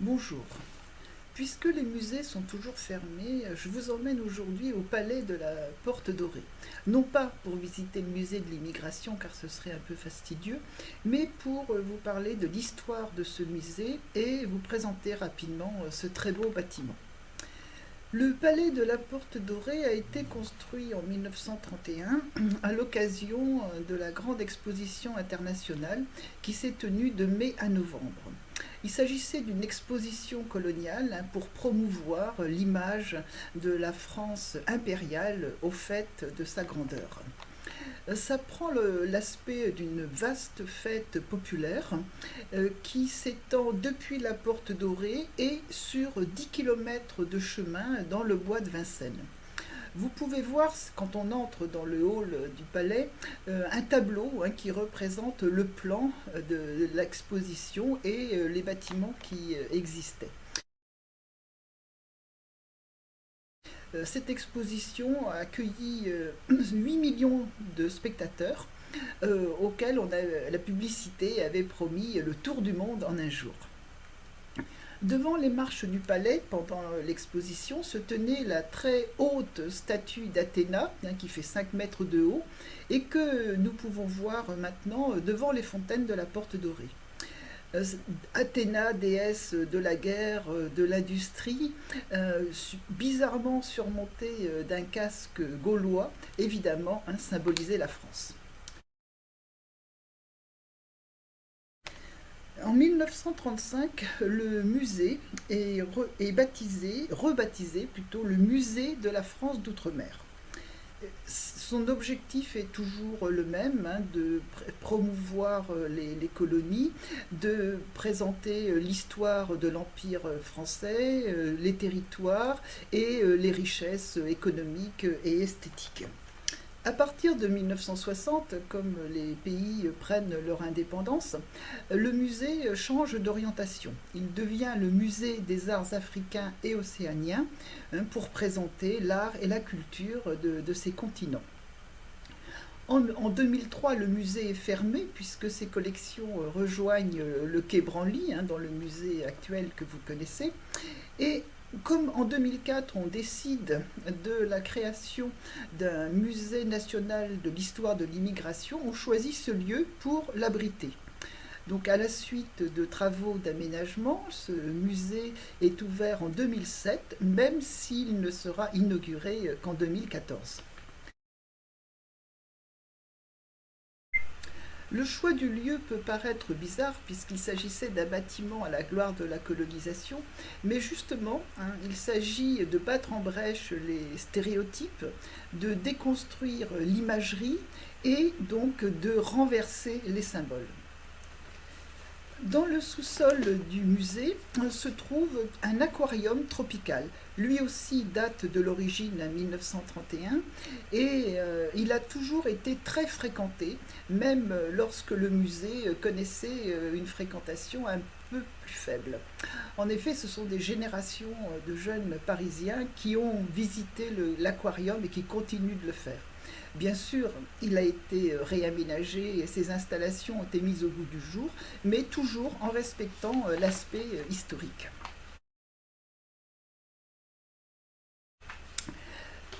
Bonjour. Puisque les musées sont toujours fermés, je vous emmène aujourd'hui au palais de la Porte Dorée. Non pas pour visiter le musée de l'immigration car ce serait un peu fastidieux, mais pour vous parler de l'histoire de ce musée et vous présenter rapidement ce très beau bâtiment. Le palais de la Porte Dorée a été construit en 1931 à l'occasion de la grande exposition internationale qui s'est tenue de mai à novembre. Il s'agissait d'une exposition coloniale pour promouvoir l'image de la France impériale au fait de sa grandeur. Ça prend l'aspect d'une vaste fête populaire qui s'étend depuis la Porte Dorée et sur 10 kilomètres de chemin dans le bois de Vincennes. Vous pouvez voir, quand on entre dans le hall du palais, un tableau qui représente le plan de l'exposition et les bâtiments qui existaient. Cette exposition a accueilli 8 millions de spectateurs auxquels la publicité avait promis le tour du monde en un jour. Devant les marches du palais, pendant l'exposition, se tenait la très haute statue d'Athéna, qui fait 5 mètres de haut, et que nous pouvons voir maintenant devant les fontaines de la Porte Dorée. Athéna, déesse de la guerre, de l'industrie, bizarrement surmontée d'un casque gaulois, évidemment, symbolisait la France. En 1935, le musée est rebaptisé plutôt le musée de la France d'outre-mer. Son objectif est toujours le même, de promouvoir les colonies, de présenter l'histoire de l'Empire français, les territoires et les richesses économiques et esthétiques. À partir de 1960, comme les pays prennent leur indépendance, le musée change d'orientation. Il devient le musée des arts africains et océaniens pour présenter l'art et la culture de ces continents. En 2003, le musée est fermé puisque ses collections rejoignent le quai Branly, dans le musée actuel que vous connaissez. Et comme en 2004, on décide de la création d'un musée national de l'histoire de l'immigration, on choisit ce lieu pour l'abriter. Donc à la suite de travaux d'aménagement, ce musée est ouvert en 2007, même s'il ne sera inauguré qu'en 2014. Le choix du lieu peut paraître bizarre puisqu'il s'agissait d'un bâtiment à la gloire de la colonisation, mais justement, il s'agit de battre en brèche les stéréotypes, de déconstruire l'imagerie et donc de renverser les symboles. Dans le sous-sol du musée se trouve un aquarium tropical. Lui aussi date de l'origine à 1931 et il a toujours été très fréquenté, même lorsque le musée connaissait une fréquentation un peu plus faible. En effet, ce sont des générations de jeunes Parisiens qui ont visité l'aquarium et qui continuent de le faire. Bien sûr, il a été réaménagé et ses installations ont été mises au goût du jour, mais toujours en respectant l'aspect historique.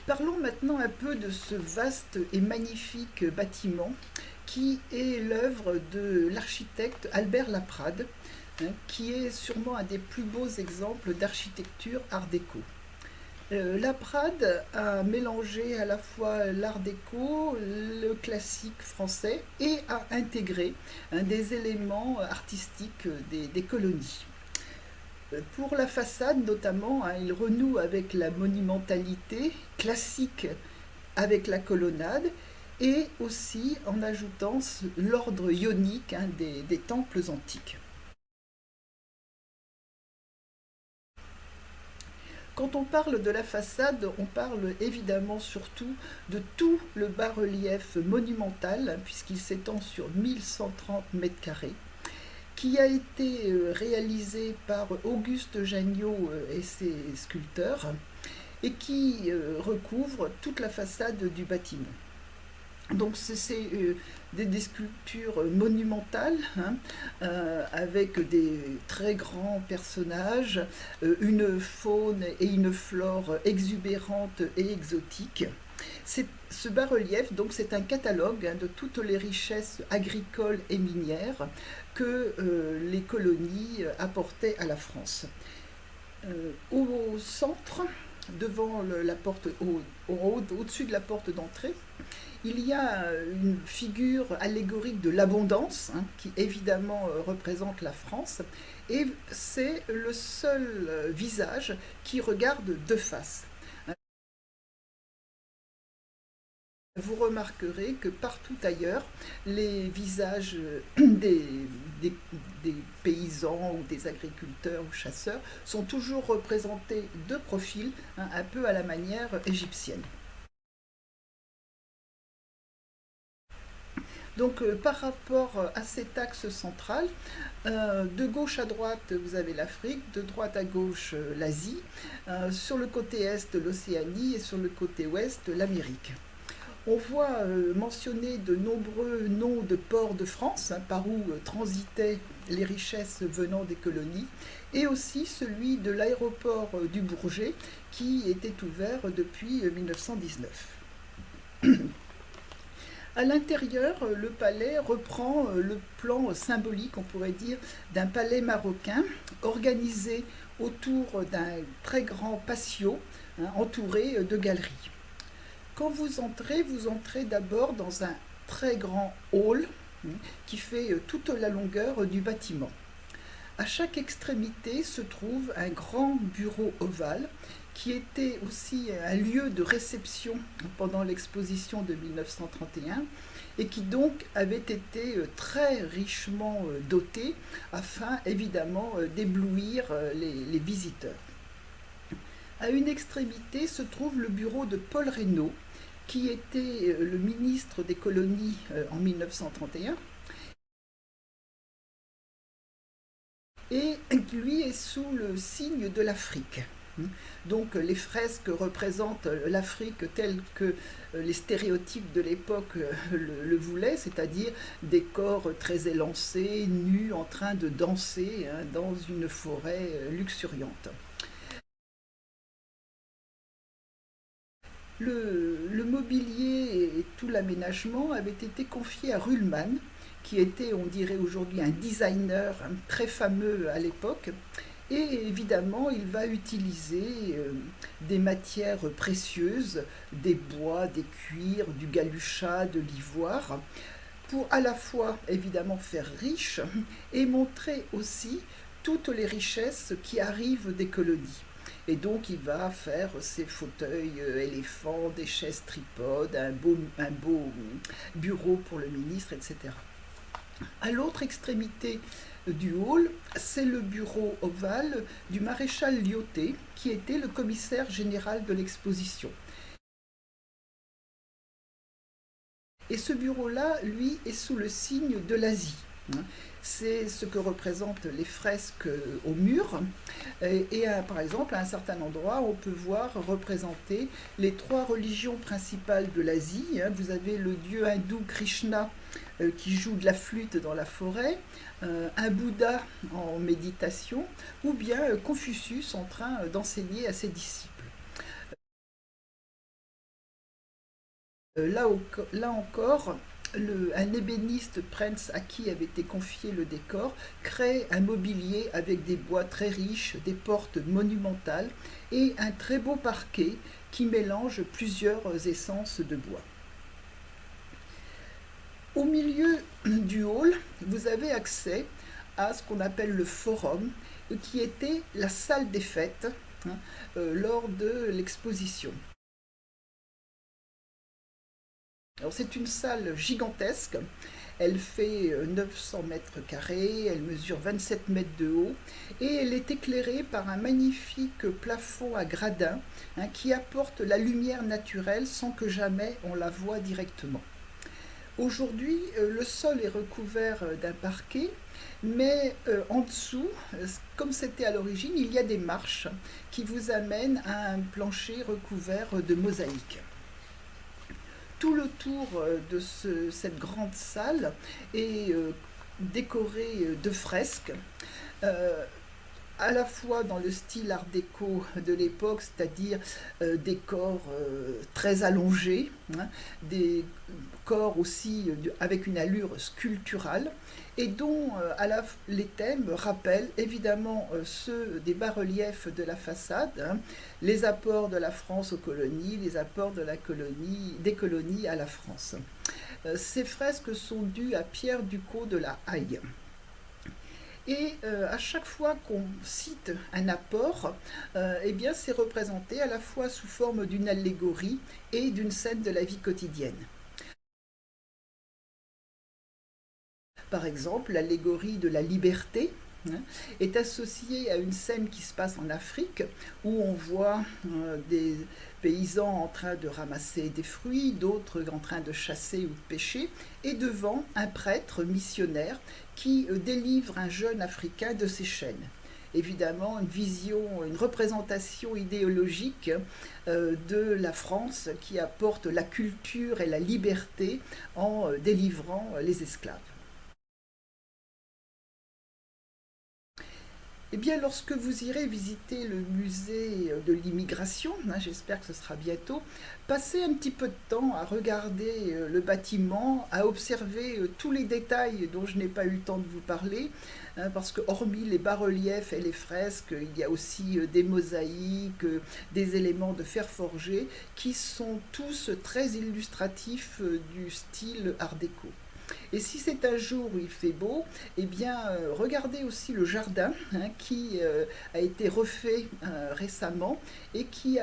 Parlons maintenant un peu de ce vaste et magnifique bâtiment qui est l'œuvre de l'architecte Albert Laprade, qui est sûrement un des plus beaux exemples d'architecture art déco. Laprade a mélangé à la fois l'art déco, le classique français et a intégré des éléments artistiques des colonies. Pour la façade notamment, il renoue avec la monumentalité classique avec la colonnade et aussi en ajoutant l'ordre ionique des temples antiques. Quand on parle de la façade, on parle évidemment surtout de tout le bas-relief monumental, puisqu'il s'étend sur 1130 mètres carrés, qui a été réalisé par Auguste Jagnot et ses sculpteurs, et qui recouvre toute la façade du bâtiment. Donc des sculptures monumentales, hein, avec des très grands personnages, une faune et une flore exubérantes et exotiques. Ce bas-relief, donc, c'est un catalogue, hein, de toutes les richesses agricoles et minières que les colonies apportaient à la France. Au centre, devant la porte, au-dessus de la porte d'entrée, il y a une figure allégorique de l'abondance, hein, qui évidemment représente la France, et c'est le seul visage qui regarde de face. Vous remarquerez que partout ailleurs, les visages des, des paysans ou des agriculteurs ou chasseurs sont toujours représentés de profil, hein, un peu à la manière égyptienne. Donc par rapport à cet axe central, de gauche à droite, vous avez l'Afrique, de droite à gauche, l'Asie, sur le côté est, l'Océanie, et sur le côté ouest, l'Amérique. On voit mentionner de nombreux noms de ports de France, hein, par où transitaient les richesses venant des colonies, et aussi celui de l'aéroport du Bourget, qui était ouvert depuis 1919. À l'intérieur, le palais reprend le plan symbolique, on pourrait dire, d'un palais marocain organisé autour d'un très grand patio, hein, entouré de galeries. Quand vous entrez d'abord dans un très grand hall, hein, qui fait toute la longueur du bâtiment. À chaque extrémité se trouve un grand bureau ovale qui était aussi un lieu de réception pendant l'exposition de 1931 et qui donc avait été très richement doté afin évidemment d'éblouir les visiteurs. À une extrémité se trouve le bureau de Paul Reynaud, qui était le ministre des colonies en 1931 et lui est sous le signe de l'Afrique. Donc les fresques représentent l'Afrique telle que les stéréotypes de l'époque le voulaient, c'est-à-dire des corps très élancés, nus, en train de danser, hein, dans une forêt luxuriante. Le mobilier et tout l'aménagement avaient été confiés à Ruhlmann, qui était, on dirait aujourd'hui, un designer très fameux à l'époque. Et évidemment, il va utiliser des matières précieuses, des bois, des cuirs, du galuchat, de l'ivoire, pour à la fois évidemment faire riche et montrer aussi toutes les richesses qui arrivent des colonies. Et donc il va faire ses fauteuils éléphants, des chaises tripodes, un beau bureau pour le ministre, etc. À l'autre extrémité du hall, c'est le bureau ovale du maréchal Lyautey, qui était le commissaire général de l'exposition. Et ce bureau-là, lui, est sous le signe de l'Asie. C'est ce que représentent les fresques au mur. Par exemple, à un certain endroit, on peut voir représenter les trois religions principales de l'Asie. Vous avez le dieu hindou Krishna qui joue de la flûte dans la forêt, un Bouddha en méditation, ou bien Confucius en train d'enseigner à ses disciples. Là encore, un ébéniste prince à qui avait été confié le décor crée un mobilier avec des bois très riches, des portes monumentales et un très beau parquet qui mélange plusieurs essences de bois. Au milieu du hall, vous avez accès à ce qu'on appelle le forum, qui était la salle des fêtes, hein, lors de l'exposition. Alors c'est une salle gigantesque, elle fait 900 mètres carrés, elle mesure 27 mètres de haut et elle est éclairée par un magnifique plafond à gradins, hein, qui apporte la lumière naturelle sans que jamais on la voie directement. Aujourd'hui, le sol est recouvert d'un parquet, mais en dessous, comme c'était à l'origine, il y a des marches qui vous amènent à un plancher recouvert de mosaïques. Tout le tour de cette grande salle est décoré de fresques, euh, à la fois dans le style art déco de l'époque, c'est-à-dire des corps très allongés, hein, des corps aussi avec une allure sculpturale, et dont les thèmes rappellent évidemment ceux des bas-reliefs de la façade, hein, les apports de la France aux colonies, les apports des colonies à la France. Ces fresques sont dues à Pierre Ducos de la Haye. Et à chaque fois qu'on cite un apport, eh bien c'est représenté à la fois sous forme d'une allégorie et d'une scène de la vie quotidienne. Par exemple, l'allégorie de la liberté, hein, est associée à une scène qui se passe en Afrique où on voit des paysans en train de ramasser des fruits, d'autres en train de chasser ou de pêcher, et devant un prêtre missionnaire qui délivre un jeune Africain de ses chaînes. Évidemment, une vision, une représentation idéologique de la France qui apporte la culture et la liberté en délivrant les esclaves. Eh bien, lorsque vous irez visiter le musée de l'immigration, hein, j'espère que ce sera bientôt, passez un petit peu de temps à regarder le bâtiment, à observer tous les détails dont je n'ai pas eu le temps de vous parler, hein, parce que hormis les bas-reliefs et les fresques, il y a aussi des mosaïques, des éléments de fer forgé qui sont tous très illustratifs du style art déco. Et si c'est un jour où il fait beau, eh bien, regardez aussi le jardin, hein, qui a été refait récemment et qui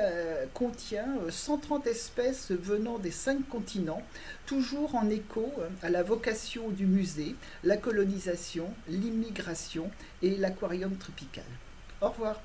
contient 130 espèces venant des 5 continents, toujours en écho à la vocation du musée, la colonisation, l'immigration et l'aquarium tropical. Au revoir.